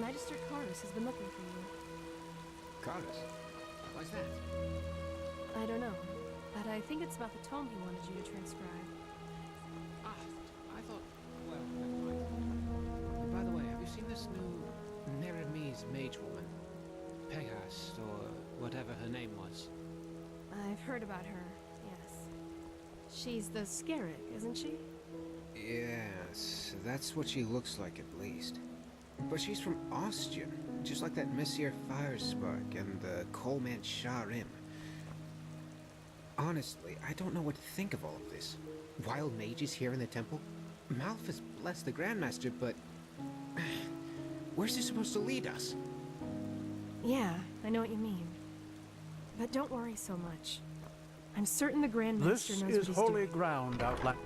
Magister Carus has been looking for you. Carus? Why's that? I don't know, but I think it's about the tome he wanted you to transcribe. Ah, I thought... Well, never mind. By the way, have you seen this new Neremese mage woman? Pegas, or whatever her name was. I've heard about her, yes. She's the Scarab, isn't she? Yes, that's what she looks like at least. But she's from Ostia, just like that Messier Firespark and the Coalman Sharim. Honestly, I don't know what to think of all of this. Wild mages here in the temple? Malphus bless the Grandmaster, but... where's this supposed to lead us? Yeah, I know what you mean. But don't worry so much. I'm certain the Grandmaster This knows what is he's holy doing. ground, Outlander.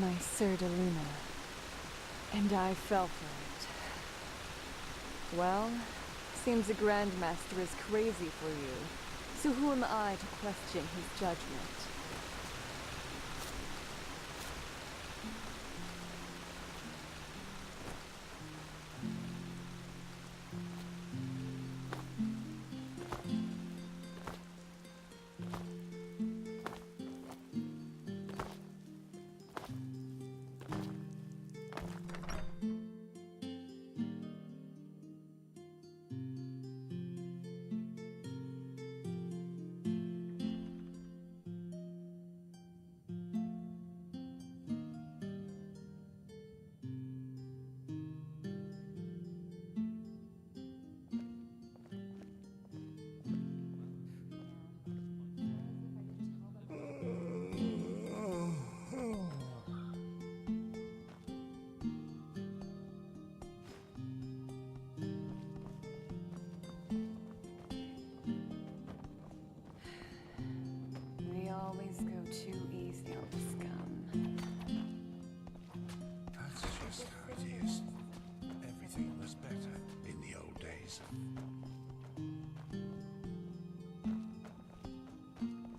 My Sir de Luna. And I fell for it. Well, seems the Grandmaster is crazy for you. So who am I to question his judgment?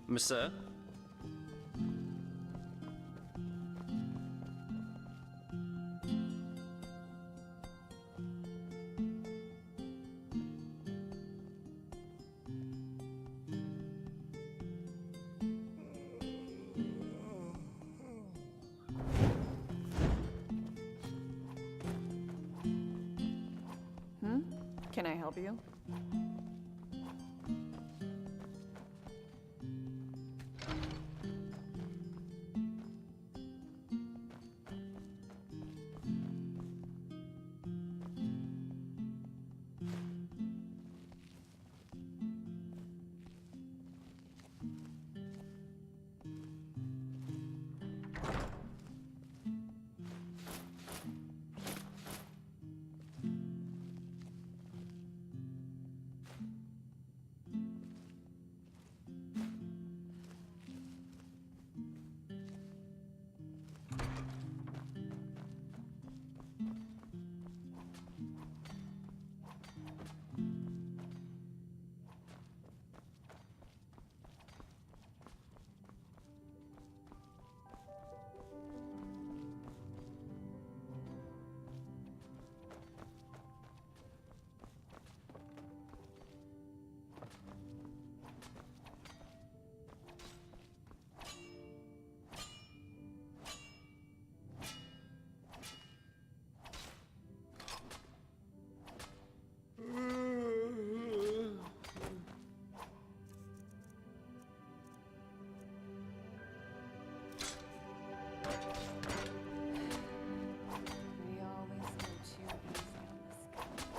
Monsieur? Can I help you? We always go too easy on this guy.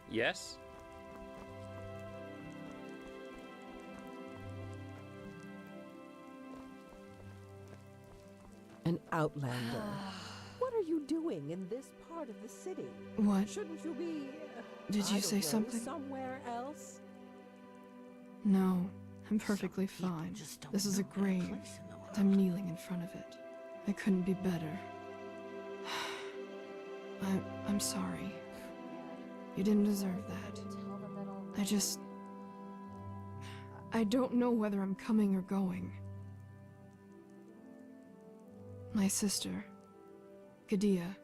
Yes? An outlander. What are you doing in this part of the city? What? Shouldn't you be... Did I you don't say know, something? somewhere else? No, I'm perfectly fine. This is a grave. I'm kneeling in front of it. I couldn't be better. I'm sorry. You didn't deserve that. Tell them that all I don't know whether I'm coming or going. My sister, Gadia,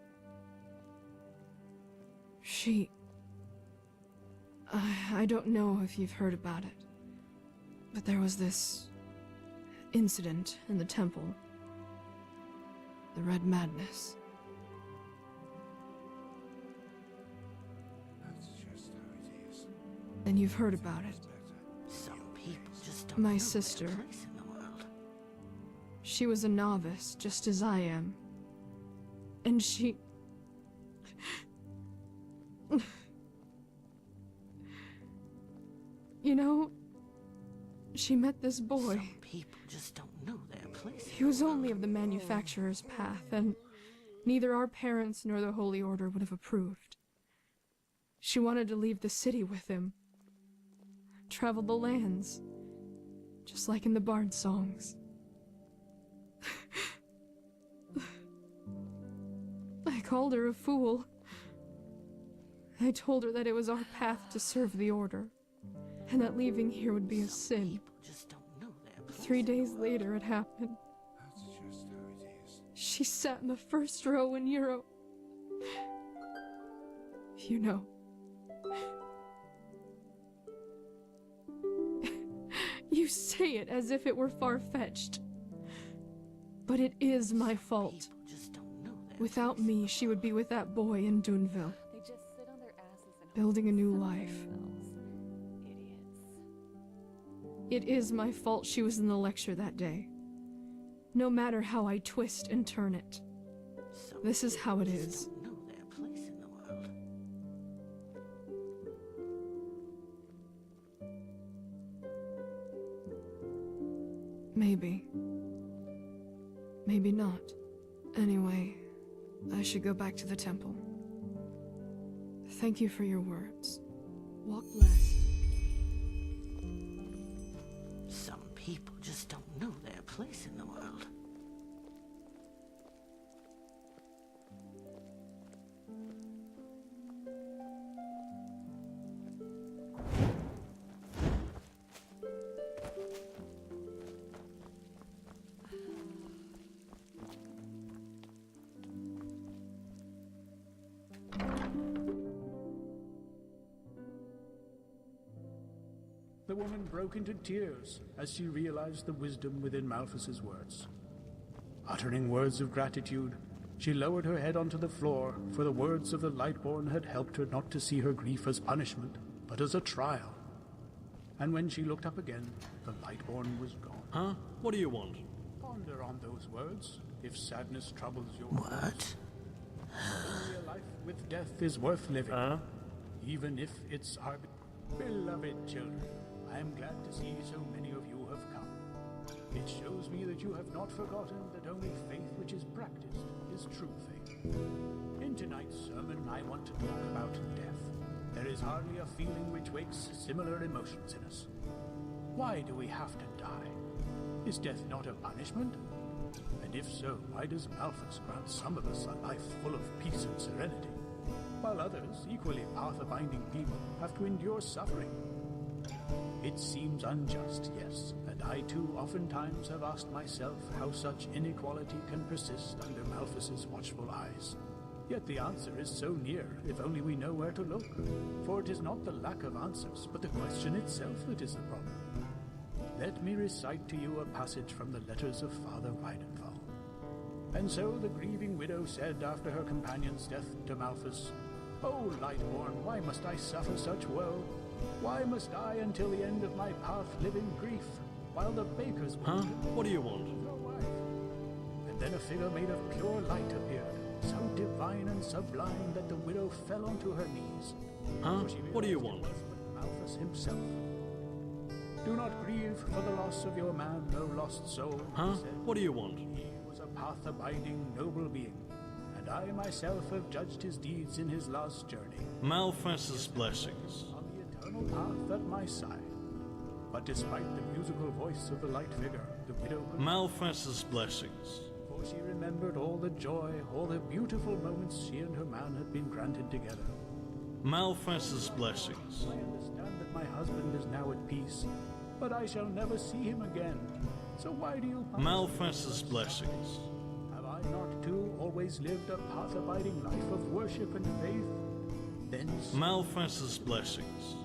she... I don't know if you've heard about it, but there was this incident in the temple. The Red Madness. That's just how it is. And you've heard about it. Some people just don't My know sister. their place in the world. She was a novice, just as I am. And she... You know, she met this boy. Some people just don't know their place. He was only of the manufacturer's path, and neither our parents nor the Holy Order would have approved. She wanted to leave the city with him. Travel the lands, just like in the bard songs. I called her a fool. I told her that it was our path to serve the Order, and that leaving here would be a sin. People just don't know their place. 3 days later, it happened. That's just how it is. She sat in the first row in Europe. You know. You say it as if it were far-fetched. But it is my fault. People just don't know their Without place. me, she would be with that boy in Dunville, They just sit on their asses and building a hope new they sell life. themselves. Idiots. It is my fault she was in the lecture that day. No matter how I twist and turn it. Some This is how it people is. just don't know their place in the world. Maybe. Maybe not. Anyway, I should go back to the temple. Thank you for your words. Walk blessed. Some people just don't know their place in the world. The woman broke into tears as she realized the wisdom within Malthus's words. Uttering words of gratitude, she lowered her head onto the floor, for the words of the Lightborn had helped her not to see her grief as punishment, but as a trial. And when she looked up again, the Lightborn was gone. Huh? What do you want? Ponder on those words, if sadness troubles your What? Only a life with death is worth living, even if it's our beloved children. I am glad to see so many of you have come. It shows me that you have not forgotten that only faith which is practiced is true faith. In tonight's sermon, I want to talk about death. There is hardly a feeling which wakes similar emotions in us. Why do we have to die? Is death not a punishment? And if so, why does Malthus grant some of us a life full of peace and serenity, while others, equally path-abiding people, have to endure suffering? It seems unjust, yes, and I too oftentimes have asked myself how such inequality can persist under Malthus's watchful eyes. Yet the answer is so near, if only we know where to look. For it is not the lack of answers, but the question itself that is the problem. Let me recite to you a passage from the letters of Father Weidenthal. And so the grieving widow said after her companion's death to Malthus, "O Lightborn, why must I suffer such woe? Why must I until the end of my path live in grief, while the baker's Huh? What do you want? your wife?" And then a figure made of pure light appeared, so divine and sublime that the widow fell onto her knees. Huh? For she What do you realized want? it was but Malthus himself. "Do not grieve for the loss of your man, O lost soul," he Huh? said. What do you want? "He was a path-abiding, noble being, and I myself have judged his deeds in his last journey, Malthus's blessings. on the eternal path at my side." But despite the musical voice of the light figure, the widow could Malthus's blessings. for she remembered all the joy, all the beautiful moments she and her man had been granted together. Malthus's blessings. "I understand that my husband is now at peace, but I shall never see him again. So why do you punish me? Malthus's blessings. Have I not too always lived a path-abiding life of worship and faith?" Then Malthus's blessings.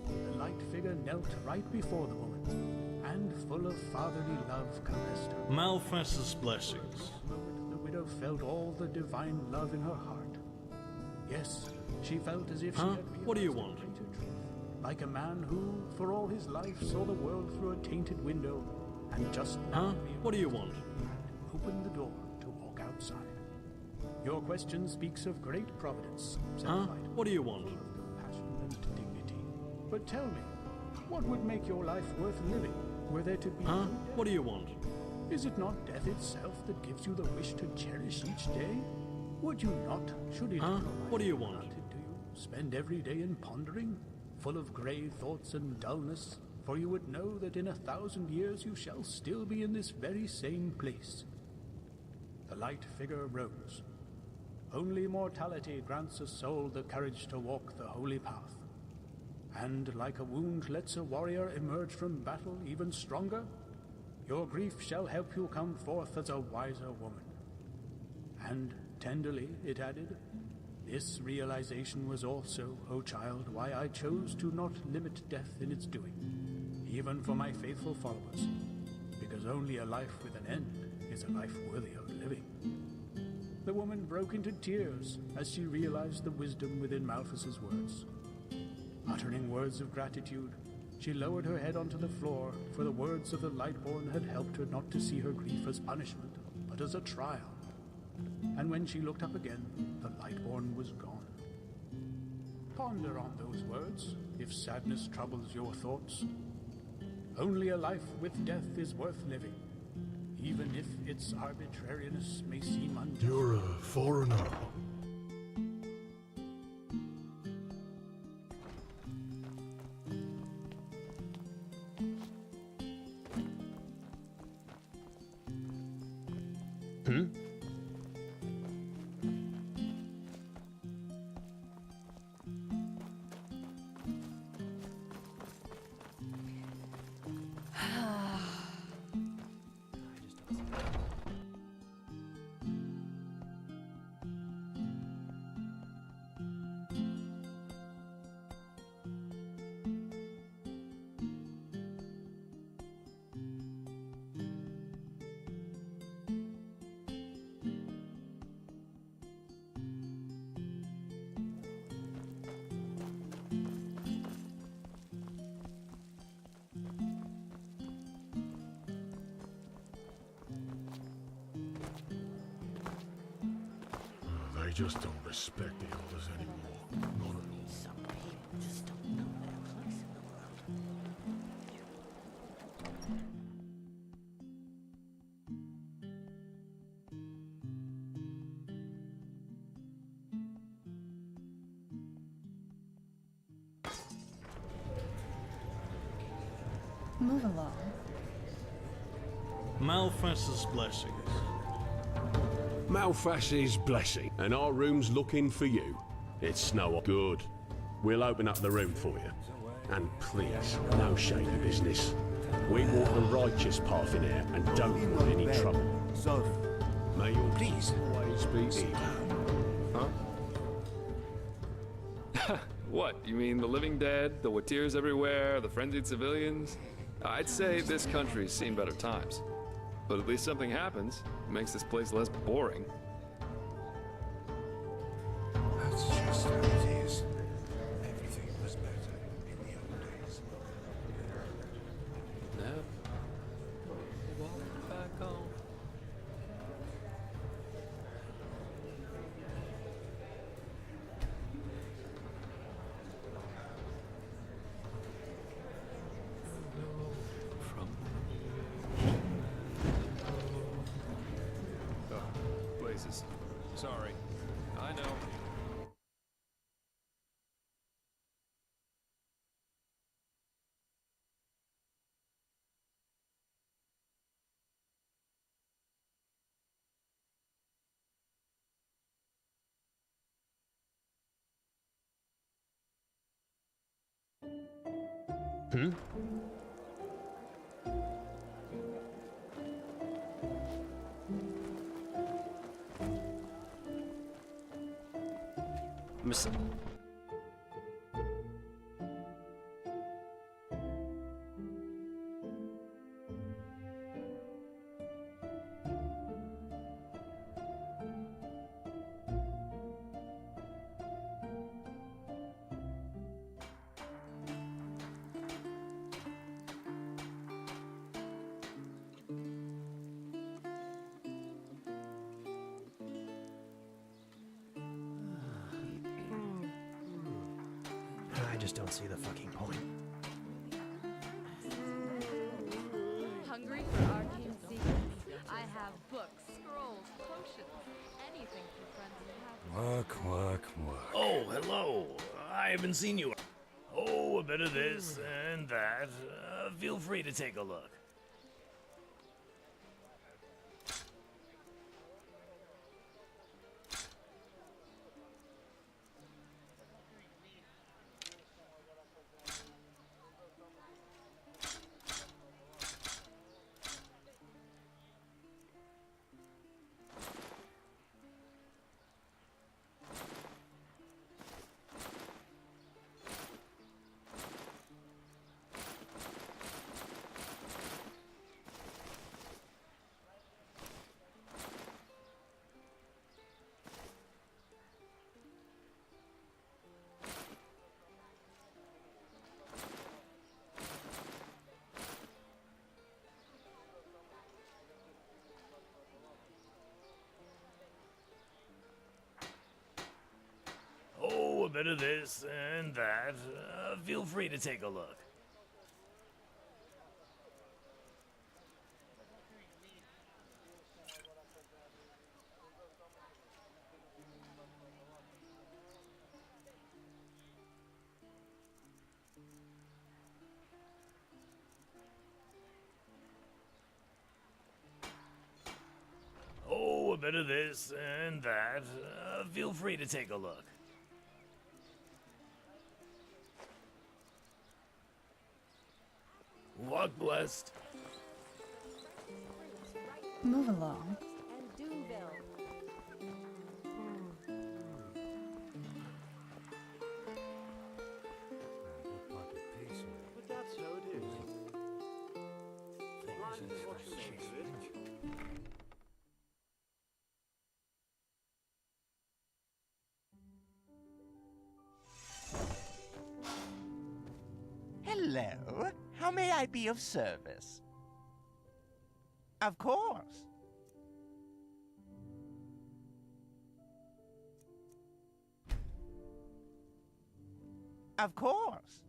the light figure knelt right before the woman, and full of fatherly love caressed her. Malthus's blessings. For a moment, the widow felt all the divine love in her heart. Yes, she felt as if she Huh? had realized What do you a want? greater truth. Like a man who, for all his life, saw the world through a tainted window, and just now Huh? What do you want? realized he had opened the door to walk outside. "Your question speaks of great providence," said Huh? the light, What do you want? full of compassion and dignity. "But tell me, what would make your life worth living, were there to be Huh? no death? What do you want? Is it not death itself that gives you the wish to cherish each day? Would you not, should it Huh? your life What do you be want? granted to you, spend every day in pondering, full of grey thoughts and dullness, for you would know that in 1,000 years you shall still be in this very same place?" The light figure rose. Only mortality grants a soul the courage to walk the holy path. And like a wound lets a warrior emerge from battle even stronger, your grief shall help you come forth as a wiser woman. And tenderly it added, "This realization was also, O child, why I chose to not limit death in its doing, even for my faithful followers, because only a life with an end is a life worthy of living." The woman broke into tears as she realized the wisdom within Malthus's words. Uttering words of gratitude, she lowered her head onto the floor, for the words of the Lightborn had helped her not to see her grief as punishment, but as a trial. And when she looked up again, the Lightborn was gone. Ponder on those words, if sadness troubles your thoughts. Only a life with death is worth living, even if its arbitrariness may seem unjust. You're a foreigner. They just don't respect the elders anymore. Not at all. Some people just don't know their place in the world. Move along. Malfast's blessings. Malfast's blessing, and our room's looking for you. It's no good. We'll open up the room for you. And please, no shady business. We walk the righteous path in here and don't want any trouble. So, May your peace always be even. What, you mean the living dead, the watirs everywhere, the frenzied civilians? I'd say this country's seen better times. But at least something happens. It makes this place less boring. that's just how it is. Everything was better in the old days. Never walk back home. Places. Sorry. I know. Miss. I just don't see the fucking point. Hungry for arcane secrets? I have books, scrolls, potions, anything for friends and Work. Oh, hello. I haven't seen you. Oh, a bit of this and that. Feel free to take a look. Oh, a bit of this and that. Feel free to take a look. bit of this and that. Feel free to take a look. Walk blessed. Move along. And Doomville. But that's how it is. Blind is what you make of it. Hello? How may I be of service? Of course. Of course.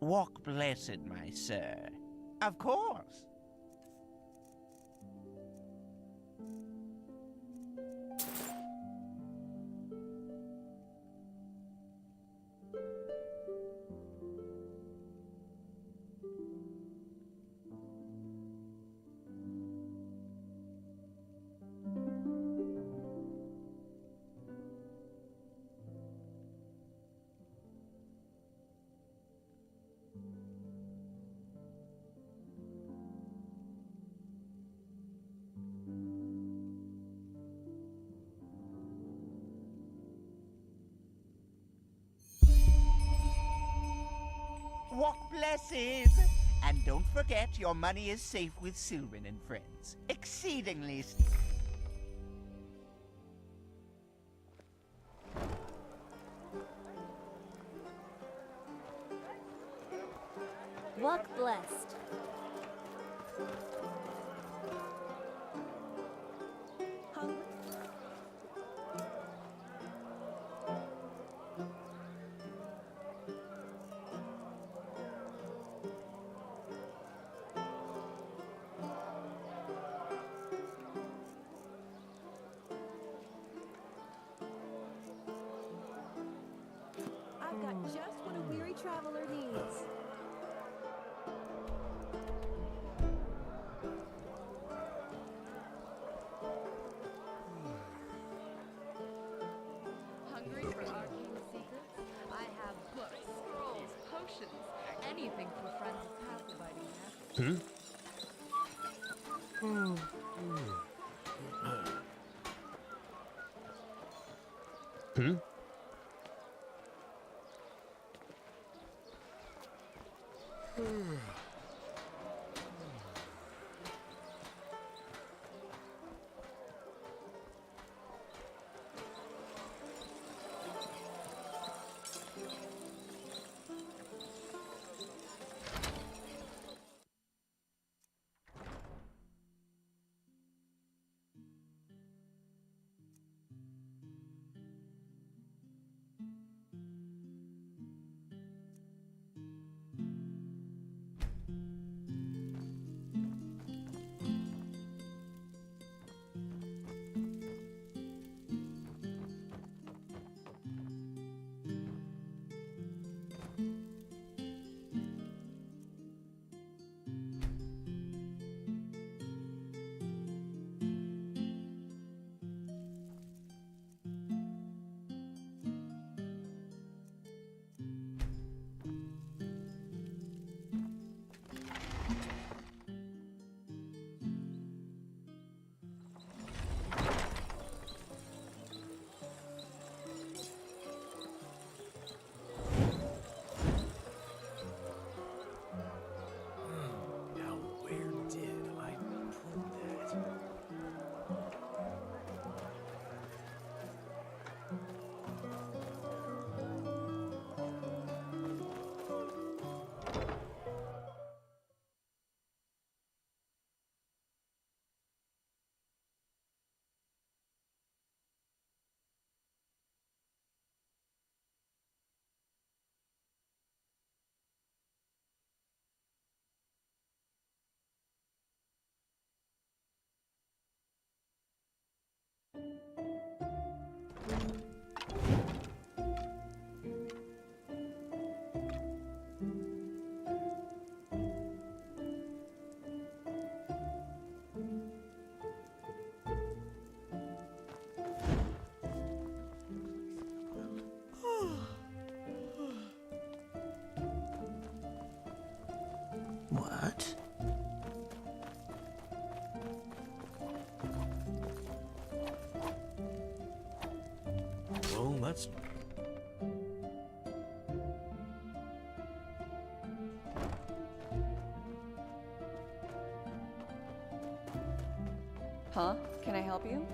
Walk blessed, my sir. Of course. blessed. And don't forget, your money is safe with Sylvan and friends. Exceedingly. Walk blessed. I've got just what a weary traveler needs. Hungry for arcane secrets? I have books, scrolls, potions, anything for friends of passerby to Now, where did I put that? What? Well, that's... Huh? Can I help you?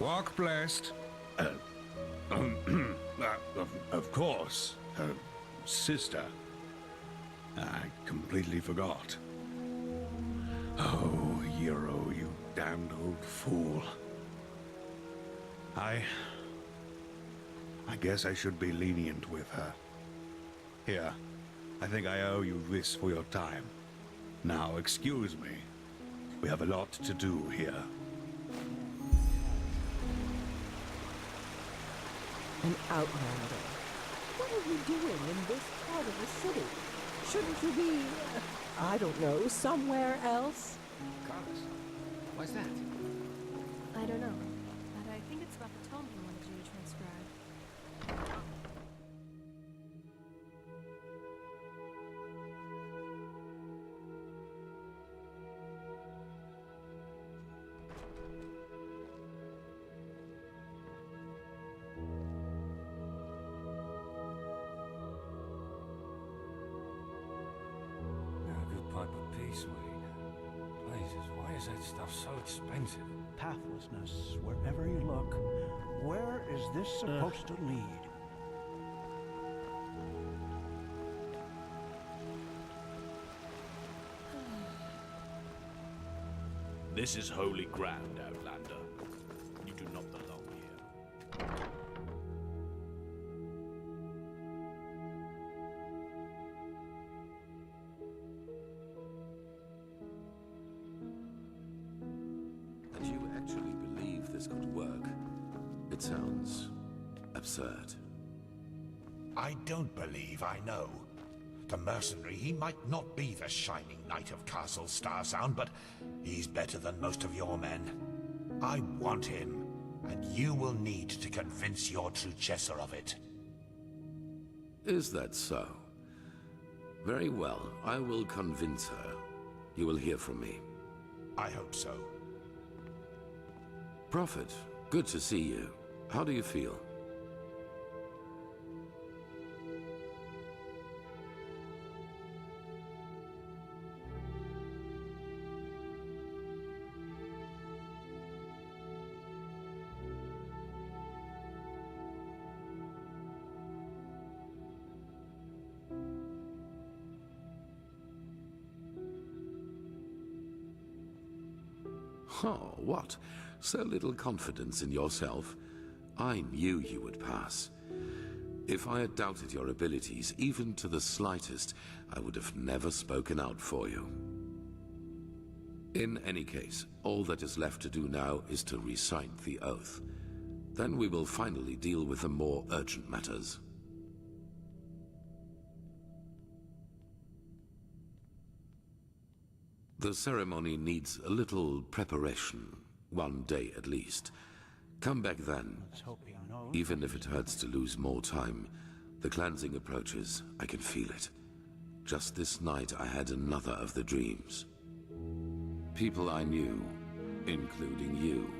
Walk blessed. Of course, sister. I completely forgot. Oh, Hero, you damned old fool. I guess I should be lenient with her. Here, I think I owe you this for your time. Now, excuse me. We have a lot to do here. An outlander. What are you doing in this part of the city? Shouldn't you be, I don't know, somewhere else? Carlos, why's that? I don't know, but I think it's about the tome he wanted you to transcribe. Pipe of peace, weed. Jesus, why is that stuff so expensive? Pathlessness, wherever you look. Where is this supposed to lead? This is holy ground, Outlander. You do not belong here. And you actually believe this could work? It sounds absurd. I don't believe I know. The mercenary, he might not be the shining knight of Castle Starsound, but he's better than most of your men. I want him, and you will need to convince your Truchessa of it. Is that so? Very well, I will convince her. You will hear from me. I hope so. Prophet, good to see you. How do you feel? Oh, what? So little confidence in yourself? I knew you would pass. If I had doubted your abilities, even to the slightest, I would have never spoken out for you. In any case, all that is left to do now is to recite the oath. Then we will finally deal with the more urgent matters. The ceremony needs a little preparation, 1 day at least. Come back then. Even if it hurts to lose more time, the cleansing approaches. I can feel it. Just this night I had another of the dreams. People I knew, including you.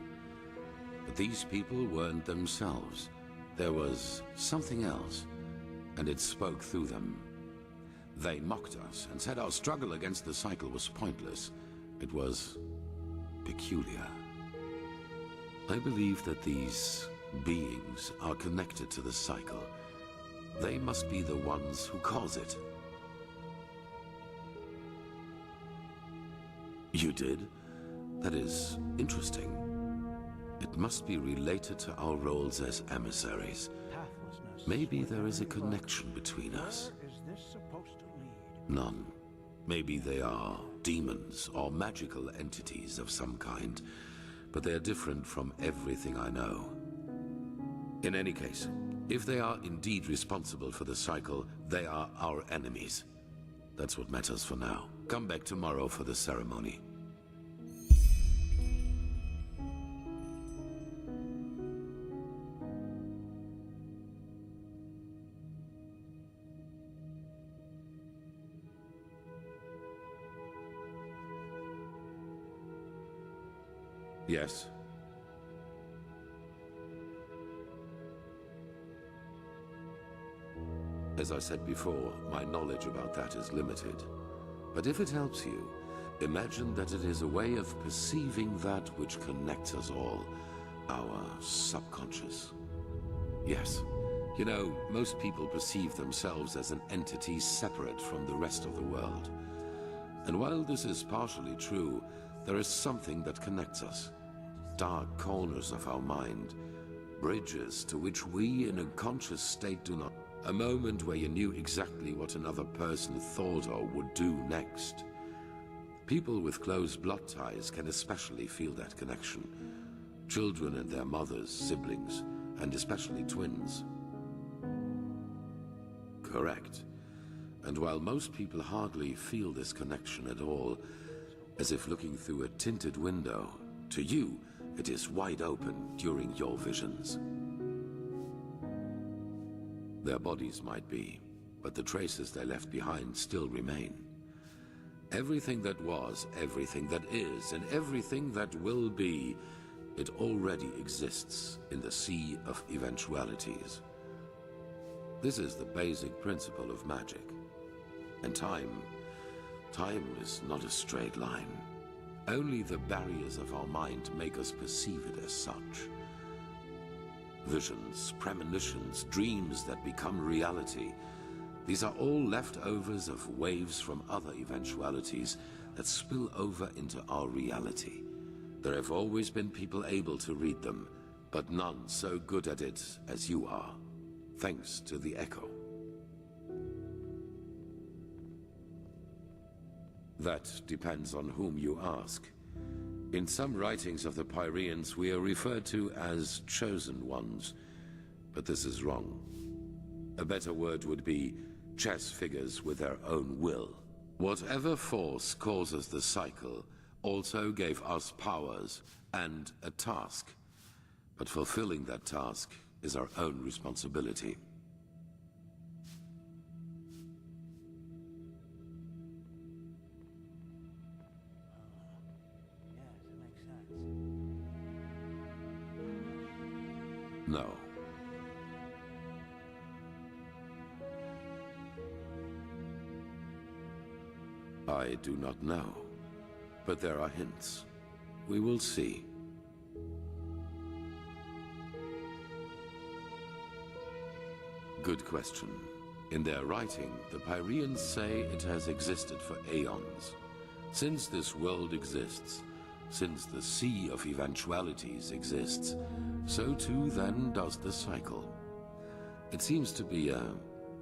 But these people weren't themselves. There was something else, and it spoke through them. They mocked us and said our struggle against the cycle was pointless. It was peculiar. I believe that these beings are connected to the cycle. They must be the ones who cause it. You did? That is interesting. It must be related to our roles as emissaries. Maybe there is a connection between us. None. Maybe they are demons or magical entities of some kind, but they are different from everything I know. In any case, if they are indeed responsible for the cycle, they are our enemies. That's what matters for now. Come back tomorrow for the ceremony. Yes. As I said before, my knowledge about that is limited. But if it helps you, imagine that it is a way of perceiving that which connects us all, Our subconscious. Yes. You know, most people perceive themselves as an entity separate from the rest of the world. And while this is partially true, there is something that connects us. Dark corners of our mind. Bridges to which we in a conscious state do not. A moment where you knew exactly what another person thought or would do next. People with close blood ties can especially feel that connection. Children and their mothers, siblings, and especially twins. Correct. And while most people hardly feel this connection at all, as if looking through a tinted window, to you, it is wide open during your visions. Their bodies might be, but the traces they left behind still remain. Everything that was, everything that is, and everything that will be, it already exists in the sea of eventualities. This is the basic principle of magic. And time is not a straight line. Only the barriers of our mind make us perceive it as such. Visions, premonitions, dreams that become reality. These are all leftovers of waves from other eventualities that spill over into our reality. There have always been people able to read them, but none so good at it as you are, thanks to the echo. That depends on whom you ask. In some writings of the Pyreans, we are referred to as chosen ones, but this is wrong. A better word would be chess figures with their own will. Whatever force causes the cycle also gave us powers and a task, but fulfilling that task is our own responsibility. No. I do not know, but there are hints. We will see. Good question. In their writing, the Pyreans say it has existed for aeons. Since this world exists, since the sea of eventualities exists, so too then does the cycle. It seems to be a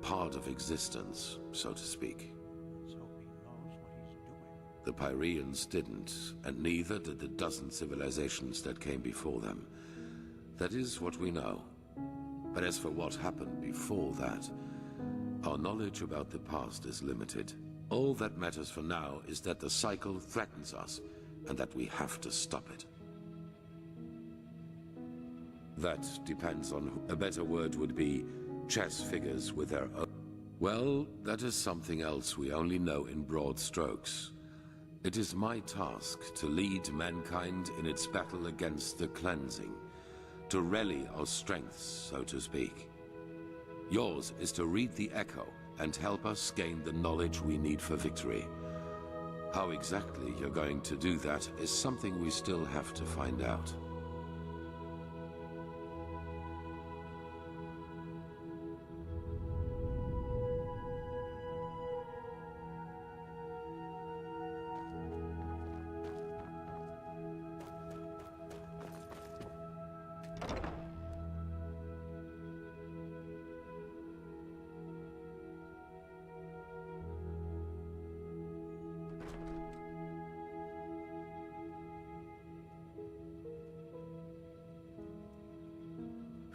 part of existence, so to speak. The Pyreans didn't, and neither did the dozen civilizations that came before them. That is what we know. But as for what happened before that, our knowledge about the past is limited. All that matters for now is that the cycle threatens us, and that we have to stop it. That depends on a better word would be chess figures with their own. Well, that is something else we only know in broad strokes. It is my task to lead mankind in its battle against the cleansing, to rally our strengths, so to speak. Yours is to read the echo and help us gain the knowledge we need for victory. How exactly you're going to do that is something we still have to find out.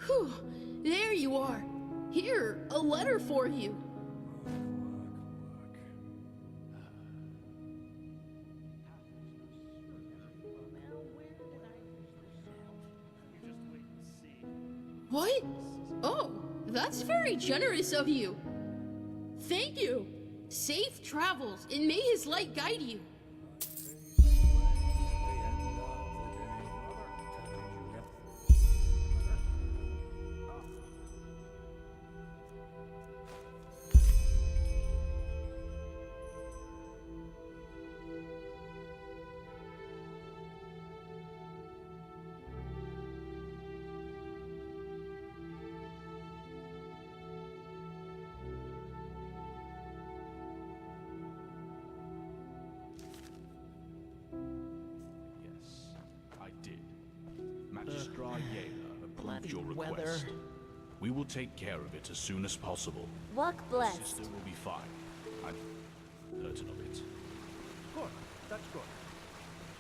Whew, there you are. Here, a letter for you. What? Oh, that's very generous of you. Thank you. Safe travels, and may his light guide you. Registrar Yela approved your weather. request. We will take care of it as soon as possible. Walk Your blessed. sister will be fine. I'm certain of it. Good. That's good.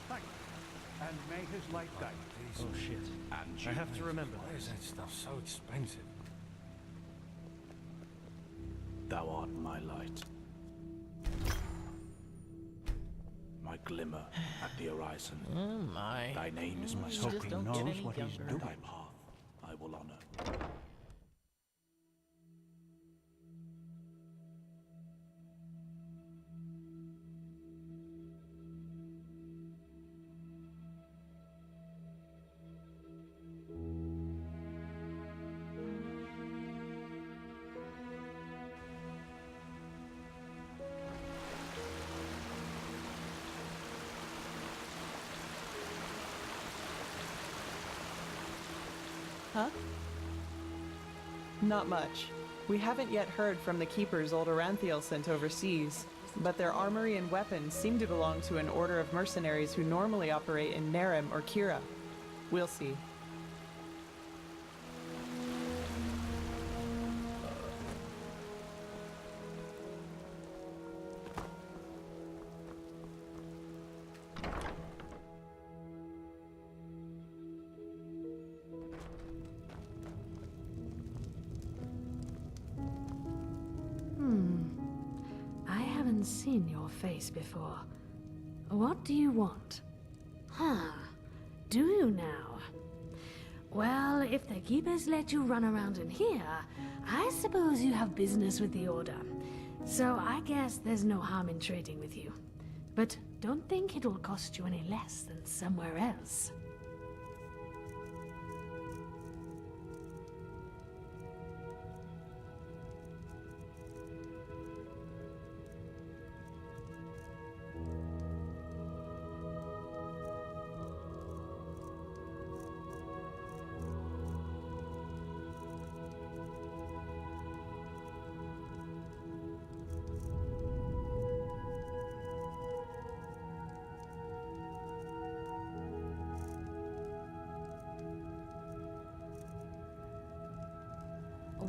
Thank you. And may his light guide you. Oh shit. And I have to remember Why is that stuff so expensive? thou art my light. My glimmer at the horizon. Oh my. Thy name is my You soul. just don't get any what he's younger. doing. Thy path I will honor. Huh? Not much. We haven't yet heard from the keepers old Aranthiel sent overseas, but their armory and weapons seem to belong to an order of mercenaries who normally operate in Nerem or Kira. We'll see. I haven't seen your face before. What do you want? Huh. Do you now? Well, if the keepers let you run around in here, I suppose you have business with the Order. So I guess there's no harm in trading with you. But don't think it'll cost you any less than somewhere else.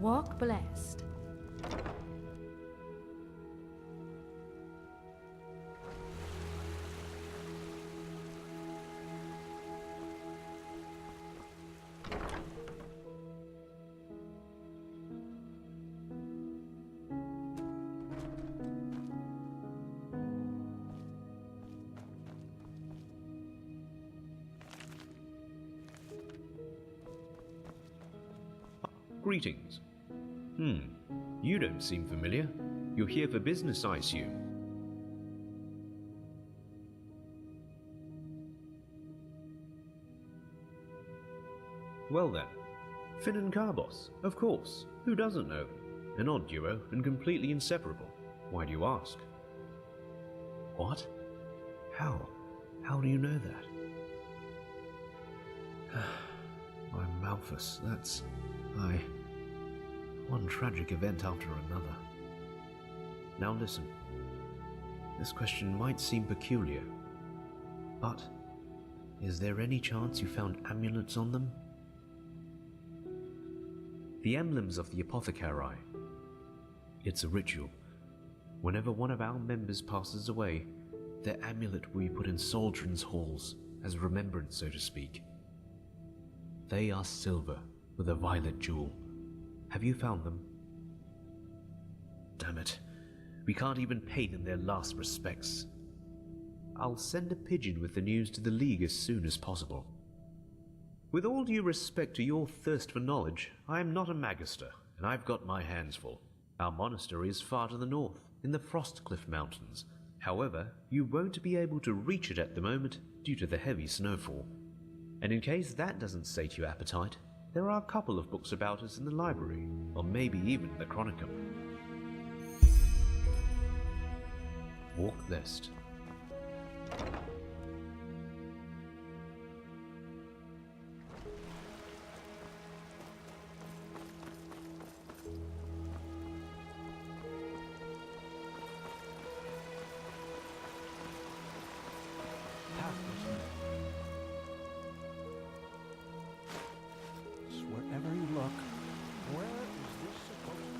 Walk blessed. Greetings. You don't seem familiar. You're here for business, I assume. Well then, Finn and Carbos, of course. Who doesn't know them? An odd duo and completely inseparable. Why do you ask? What? How? How do you know that? I'm Malthus, that's... One tragic event after another. Now listen. This question might seem peculiar, but is there any chance you found amulets on them? The emblems of the apothecary. It's a ritual. Whenever one of our members passes away, their amulet will be put in Soldran's halls, as remembrance, so to speak. They are silver with a violet jewel. Have you found them? Damn it. We can't even pay them their last respects. I'll send a pigeon with the news to the League as soon as possible. With all due respect to your thirst for knowledge, I am not a magister, and I've got my hands full. Our monastery is far to the north, in the Frostcliff Mountains. However, you won't be able to reach it at the moment due to the heavy snowfall. And in case that doesn't sate your appetite, there are a couple of books about us in the library, or maybe even the Chronicum. Walk blessed. Where is this supposed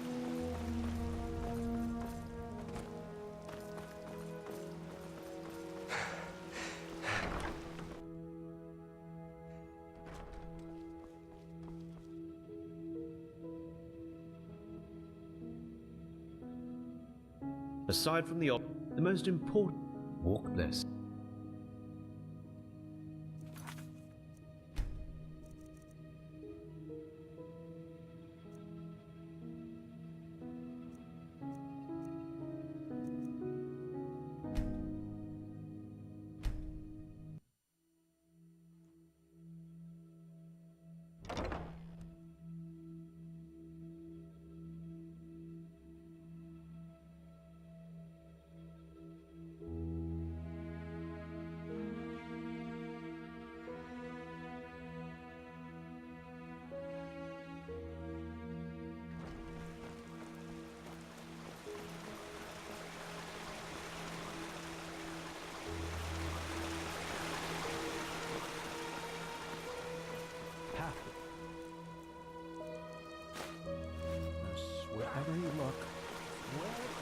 Aside from the most important walk blessed. wherever you look? Where is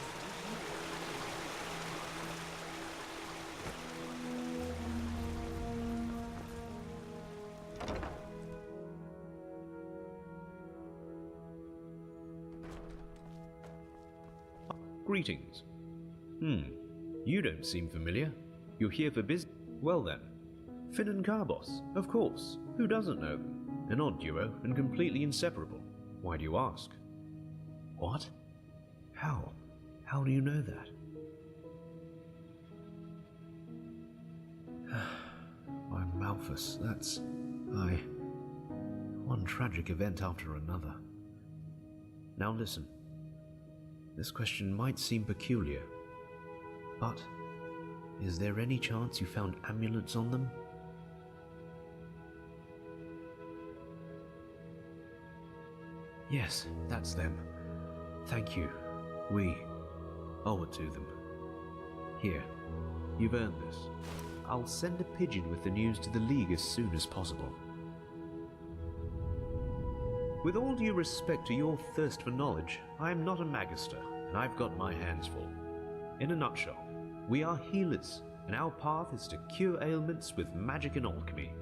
Greetings. You don't seem familiar. You're here for business? Well then. Finn and Carbos, of course. Who doesn't know them? An odd duo and completely inseparable. Why do you ask? What? How? How do you know that? I'm Malthus, that's... One tragic event after another. Now listen. This question might seem peculiar, but is there any chance you found amulets on them? Yes, that's them. Thank you. We owe it to them. Here, you've earned this. I'll send a pigeon with the news to the League as soon as possible. With all due respect to your thirst for knowledge, I am not a magister, and I've got my hands full. In a nutshell, we are healers, and our path is to cure ailments with magic and alchemy.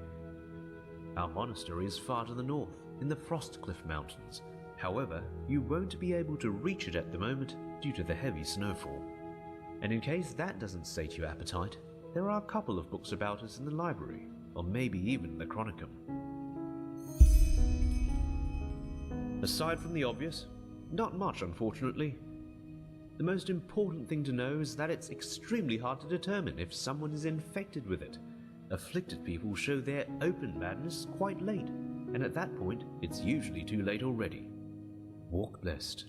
Our monastery is far to the north, in the Frostcliff Mountains. However, you won't be able to reach it at the moment due to the heavy snowfall. And in case that doesn't sate your appetite, there are a couple of books about us in the library, or maybe even the Chronicum. Aside from the obvious, not much unfortunately. The most important thing to know is that it's extremely hard to determine if someone is infected with it. Afflicted people show their open madness quite late, and at that point, it's usually too late already. Walk blessed.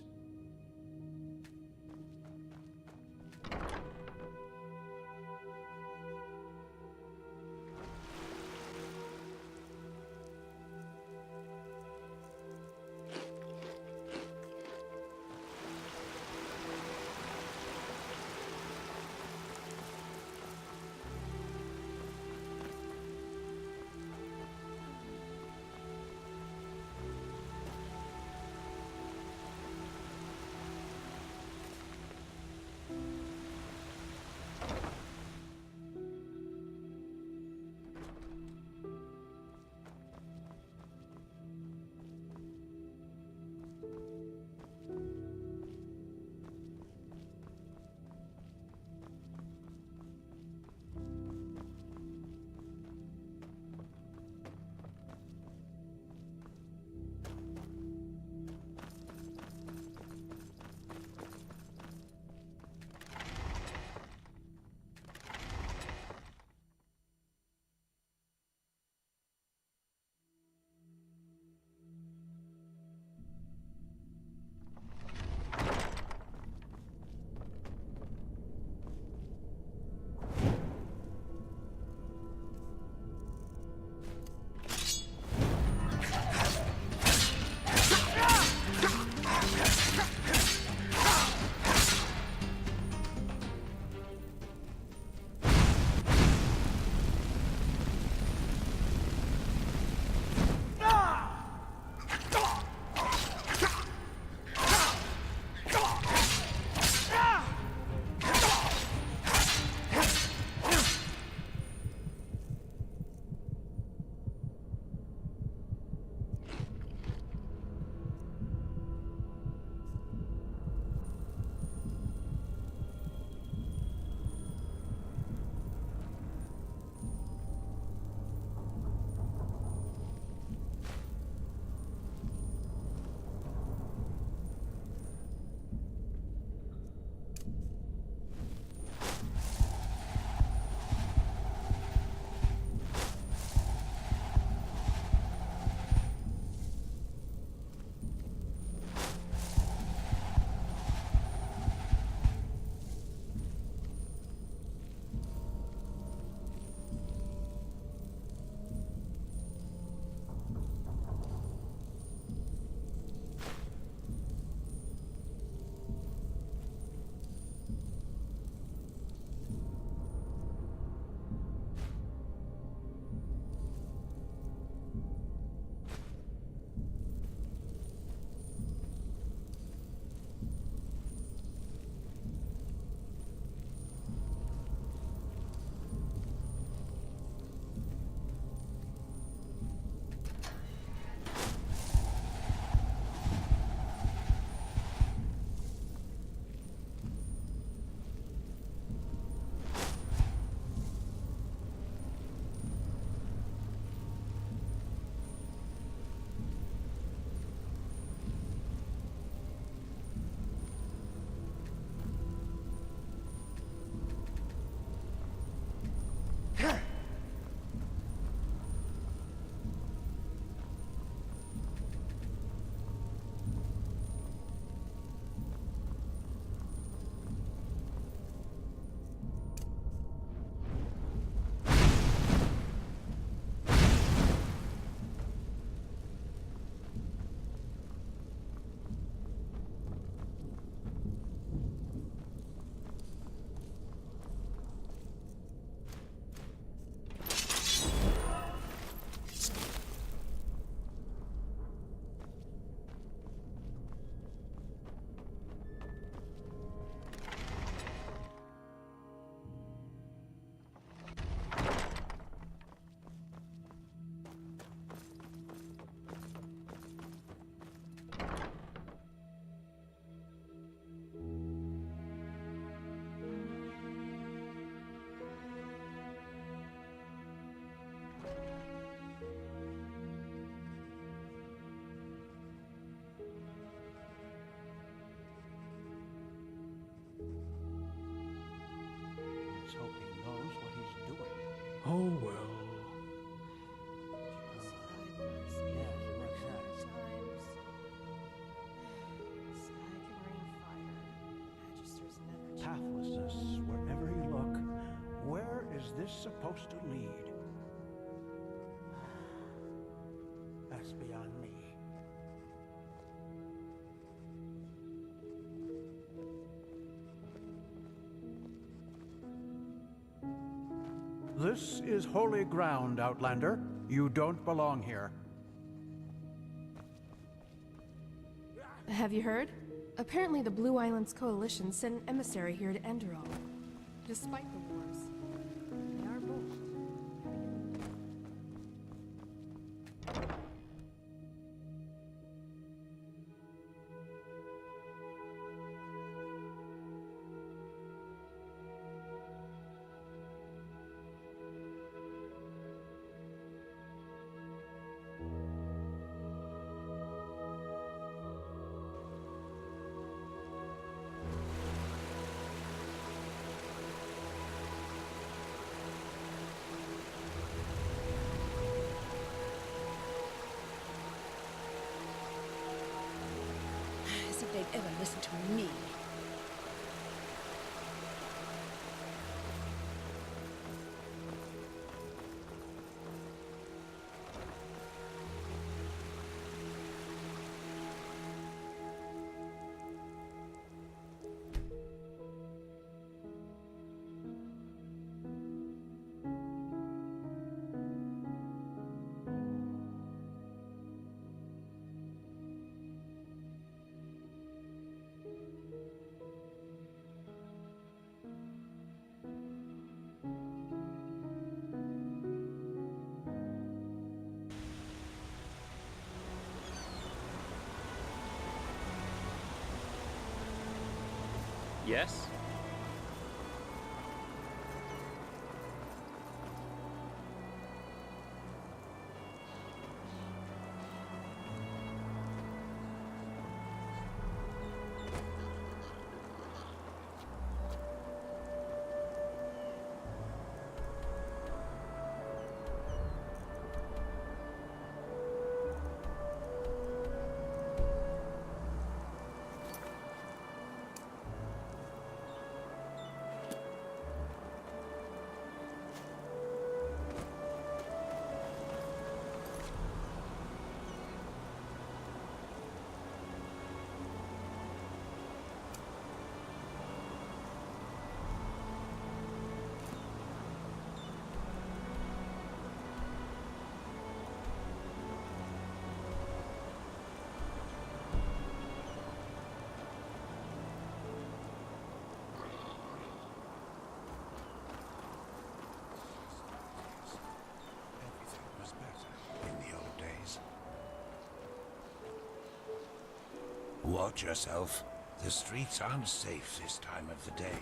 Let's hope he knows what he's doing. Oh, well. Pathlessness wherever you look. Where is this supposed to lead? That's beyond me. This is holy ground, Outlander. You don't belong here. Have you heard? Apparently the Blue Islands Coalition sent an emissary here to Enderal. Despite the wars, they are bold. As if they'd ever listen to me. Yes? Was better in the old days. Watch yourself. The streets aren't safe this time of the day.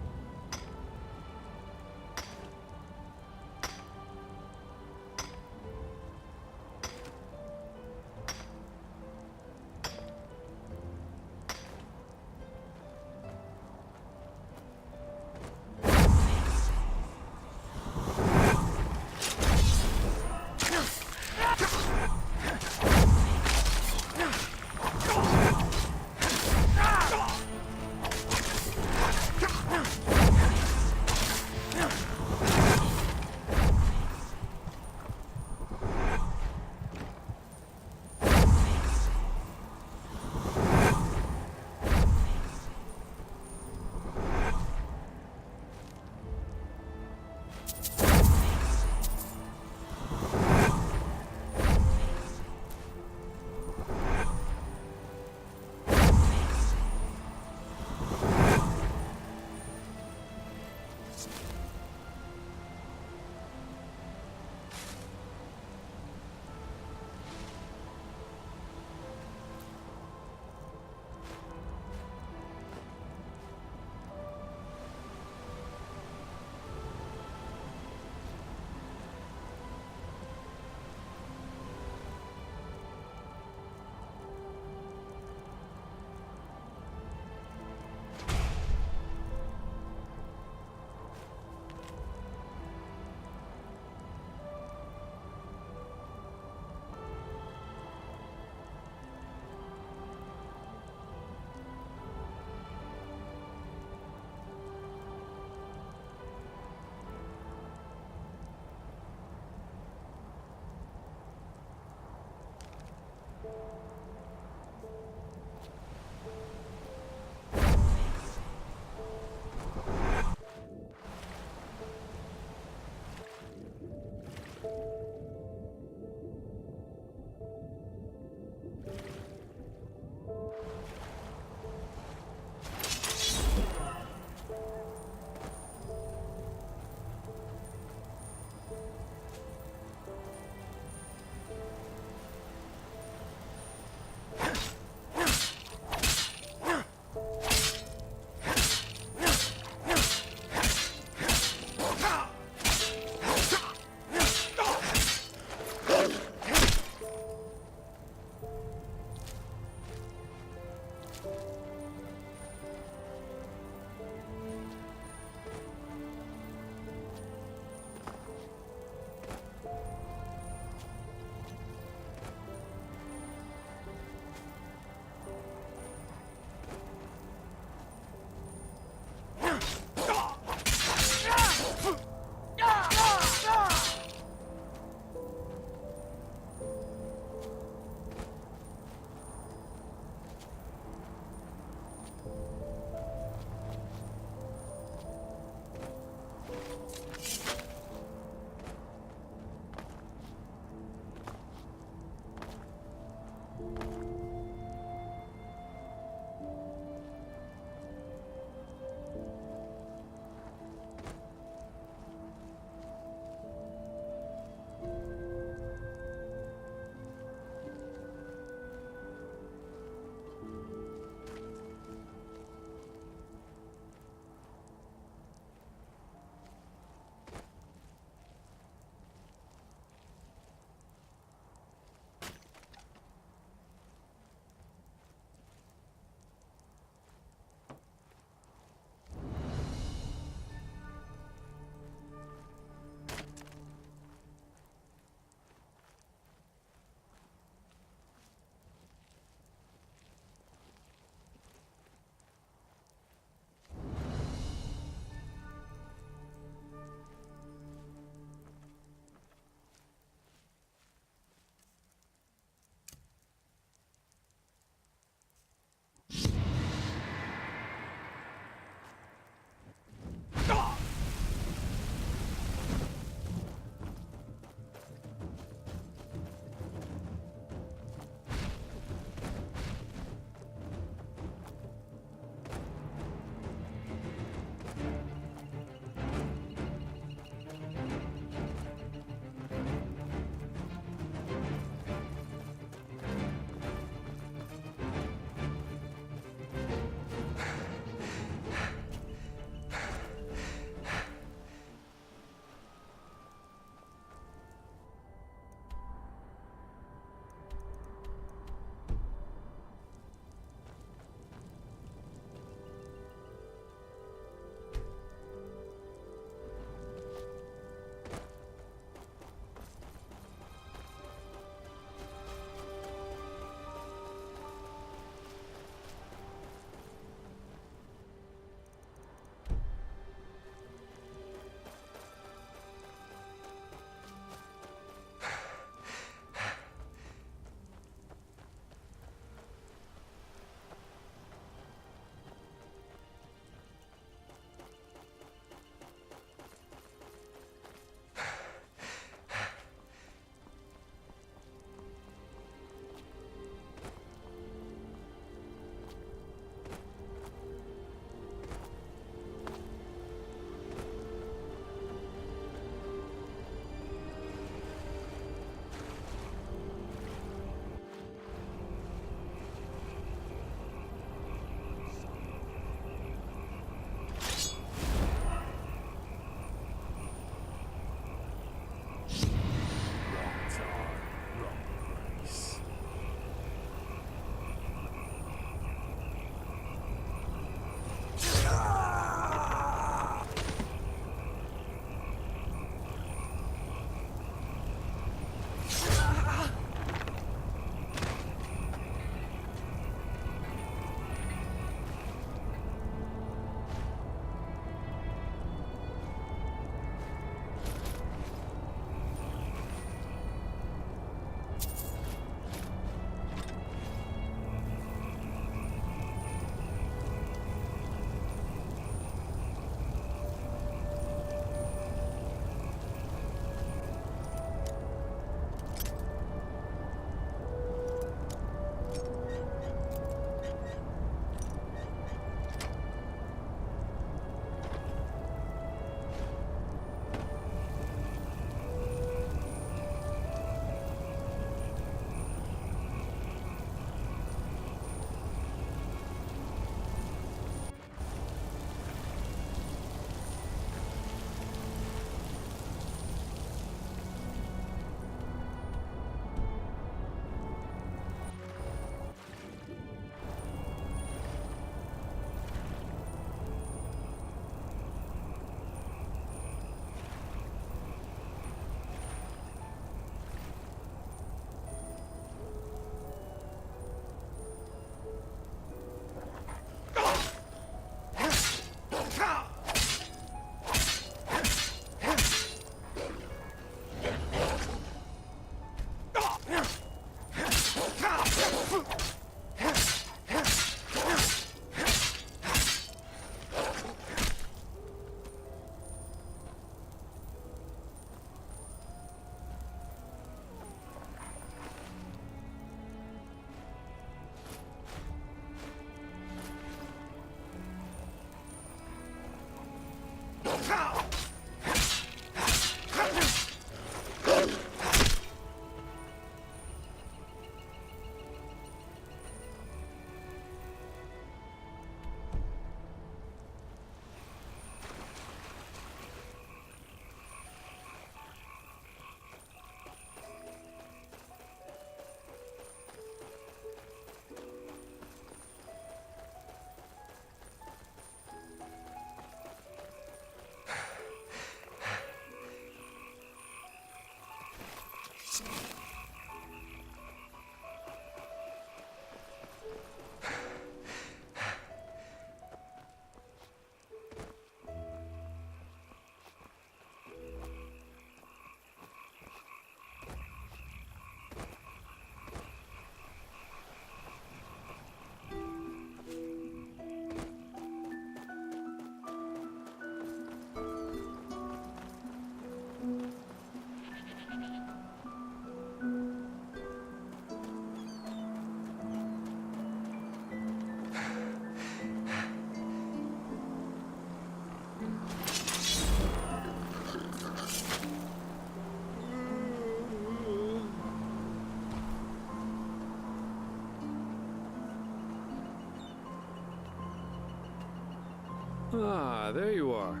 Ah, there you are.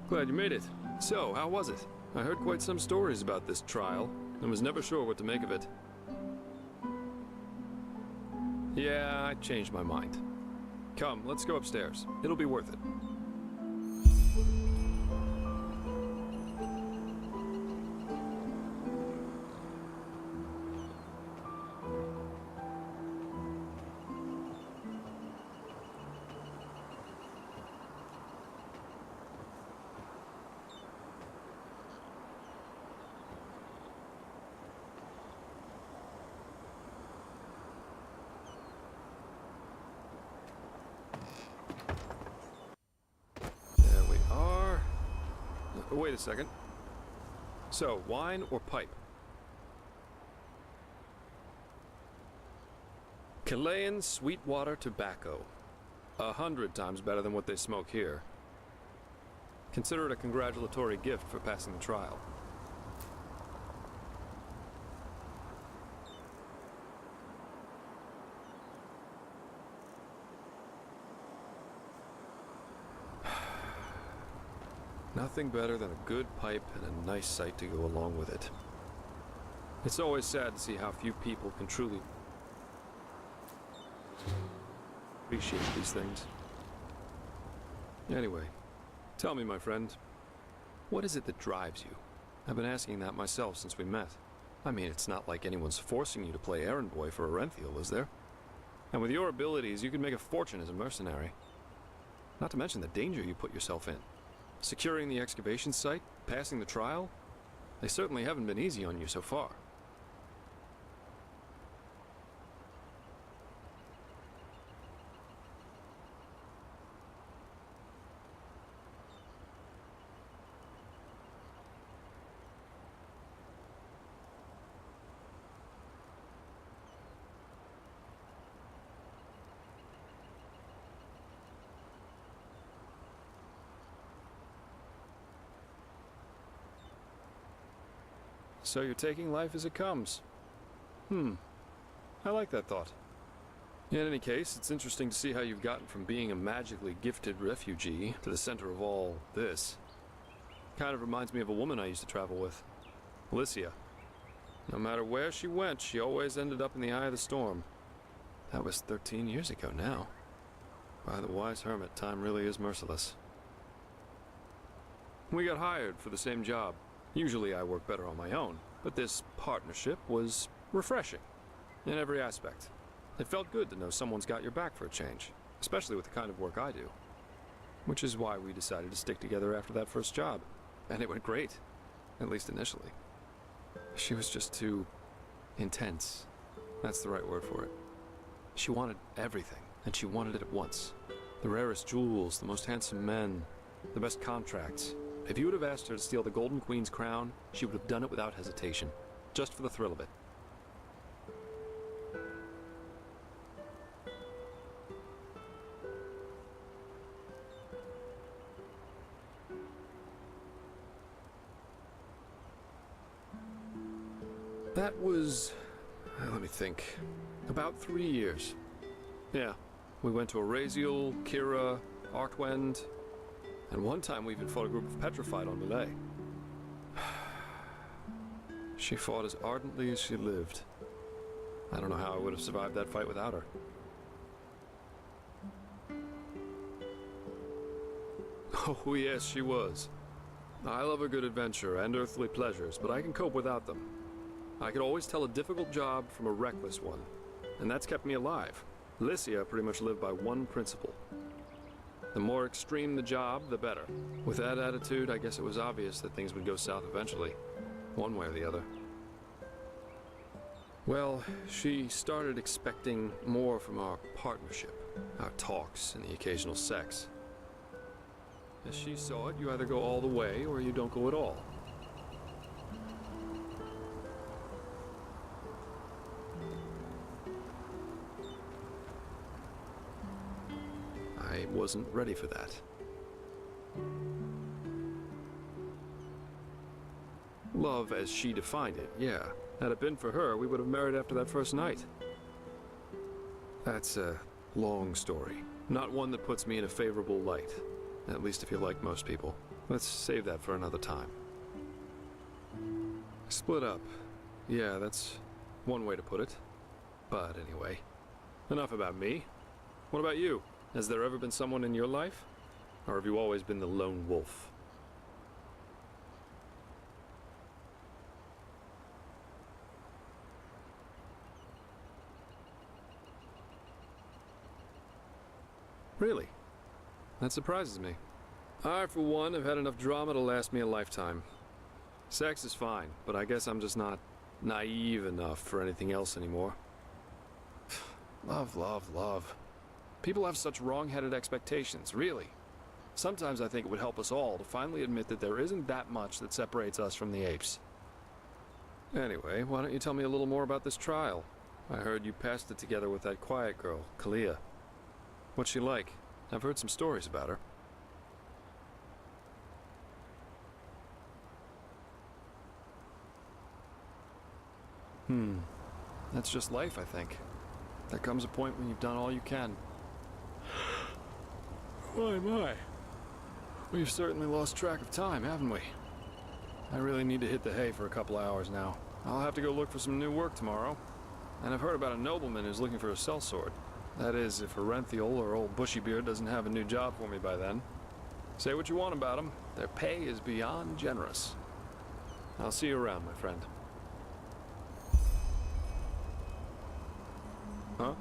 Glad you made it. So, how was it? I heard quite some stories about this trial, and was never sure what to make of it. Yeah, I changed my mind. Come, let's go upstairs. It'll be worth it. Wait a second. So, wine or pipe? Chilean Sweetwater tobacco. 100 times better than what they smoke here. Consider it a congratulatory gift for passing the trial. Nothing better than a good pipe and a nice sight to go along with it. It's always sad to see how few people can truly appreciate these things. Anyway, tell me, my friend, what is it that drives you? I've been asking that myself since we met. I mean, it's not like anyone's forcing you to play errand boy for Orenthiel, is there? And with your abilities, you could make a fortune as a mercenary. Not to mention the danger you put yourself in. Securing the excavation site, passing the trial, they certainly haven't been easy on you so far. So you're taking life as it comes. I like that thought. In any case, it's interesting to see how you've gotten from being a magically gifted refugee to the center of all this. Kind of reminds me of a woman I used to travel with, Alicia. No matter where she went, she always ended up in the eye of the storm. That was 13 years ago now. By the wise hermit, time really is merciless. We got hired for the same job. Usually I work better on my own, but this partnership was refreshing in every aspect. It felt good to know someone's got your back for a change, especially with the kind of work I do. Which is why we decided to stick together after that first job. And it went great, at least initially. She was just too intense. That's the right word for it. She wanted everything, and she wanted it at once. The rarest jewels, the most handsome men, the best contracts. If you would have asked her to steal the Golden Queen's crown, she would have done it without hesitation, just for the thrill of it. That was, let me think, about 3 years. Yeah, we went to Araziel, Kira, Artwend, and one time we even fought a group of petrified on Malay. She fought as ardently as she lived. I don't know how I would have survived that fight without her. Oh yes, she was. I love a good adventure and earthly pleasures, but I can cope without them. I could always tell a difficult job from a reckless one, and that's kept me alive. Alicia pretty much lived by one principle. The more extreme the job, the better. With that attitude, I guess it was obvious that things would go south eventually, one way or the other. Well, she started expecting more from our partnership, our talks, and the occasional sex. As she saw it, you either go all the way or you don't go at all. I wasn't ready for that. Love as she defined it, yeah. Had it been for her, we would have married after that first night. That's a long story. Not one that puts me in a favorable light. At least if you're like most people. Let's save that for another time. Split up. Yeah, that's one way to put it. But anyway, enough about me. What about you? Has there ever been someone in your life? Or have you always been the lone wolf? Really? That surprises me. I, for one, have had enough drama to last me a lifetime. Sex is fine, but I guess I'm just not naive enough for anything else anymore. Love, love, love. People have such wrong-headed expectations, really. Sometimes I think it would help us all to finally admit that there isn't that much that separates us from the apes. Anyway, why don't you tell me a little more about this trial? I heard you passed it together with that quiet girl, Kalia. What's she like? I've heard some stories about her. That's just life, I think. There comes a point when you've done all you can. My. We've certainly lost track of time, haven't we? I really need to hit the hay for a couple hours now. I'll have to go look for some new work tomorrow. And I've heard about a nobleman who's looking for a sellsword. That is, if Arenthiel or old Bushybeard doesn't have a new job for me by then. Say what you want about them, their pay is beyond generous. I'll see you around, my friend. Huh?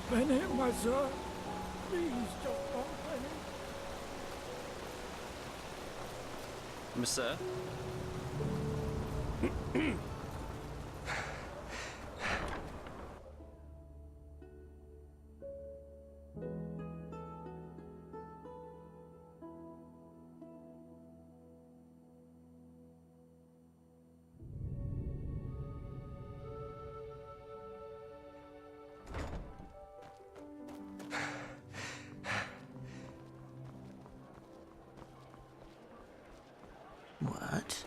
Penny, my son. Please, just one penny. Sir? What?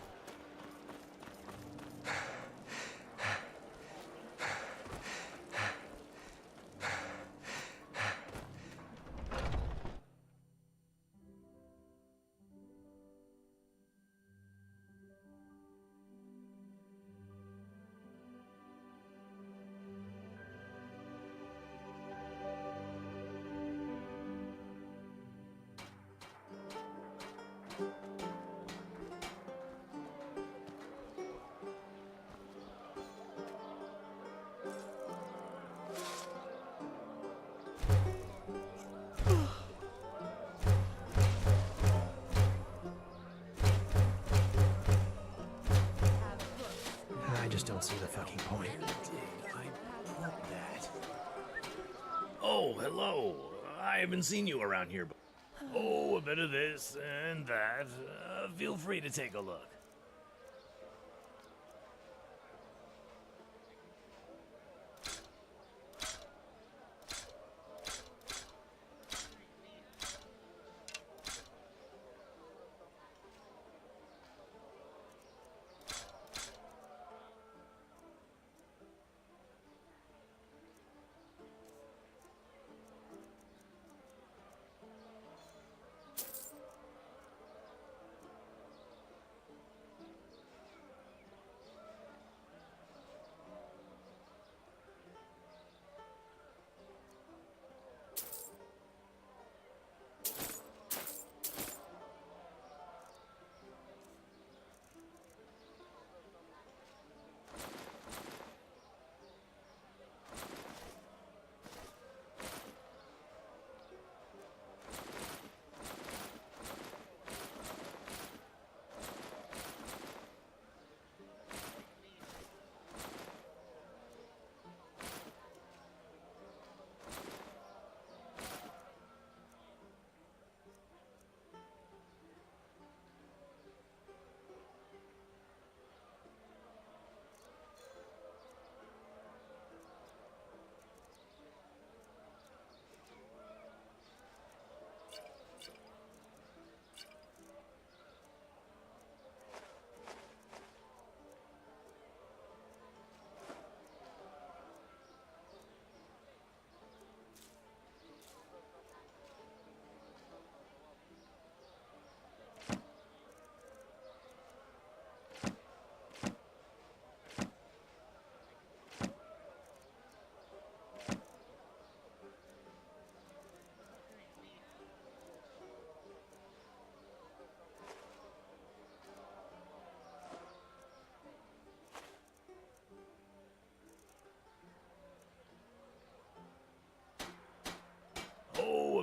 I just don't see the fucking point. Oh, hello. I haven't seen you around here. Oh, a bit of this and that. Feel free to take a look.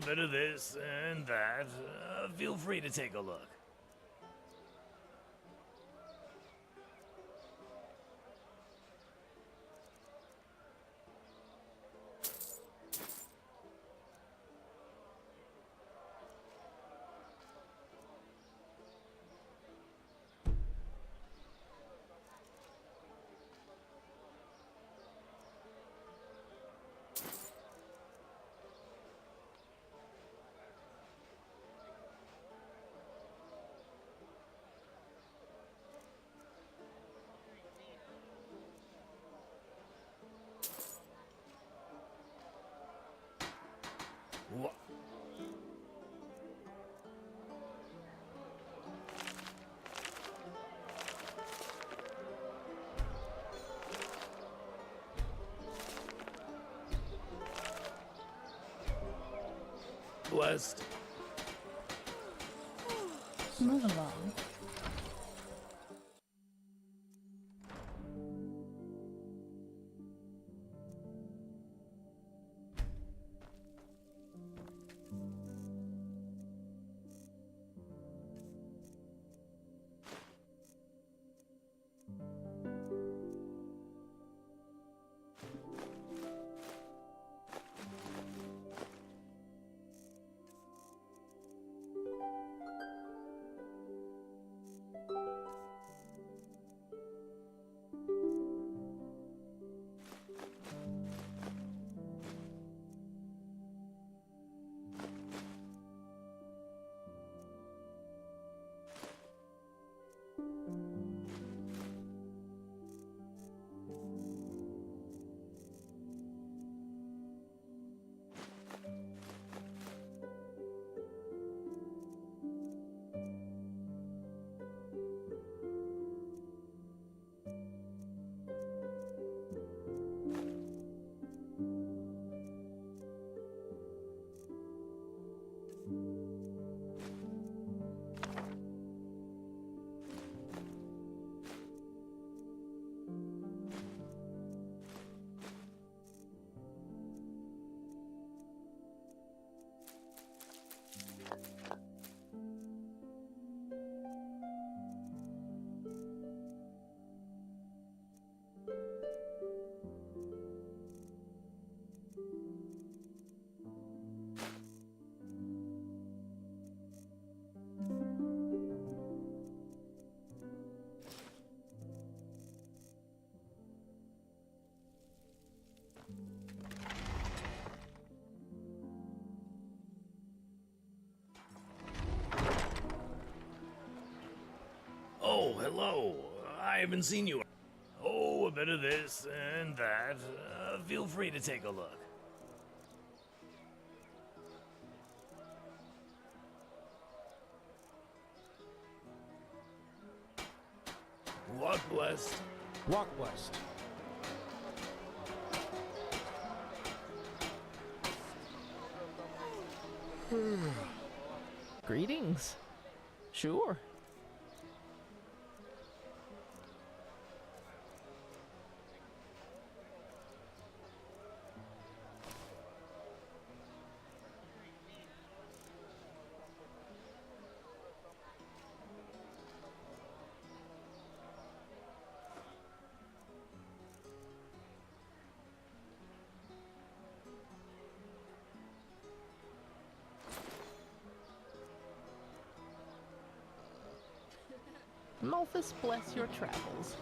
bit of this and that. Feel free to take a look. What? Blessed. Move along. Oh, hello. I haven't seen you. Oh, a bit of this and that. Feel free to take a look. Walk blessed. Walk blessed. Greetings. Sure. Malthus bless your travels.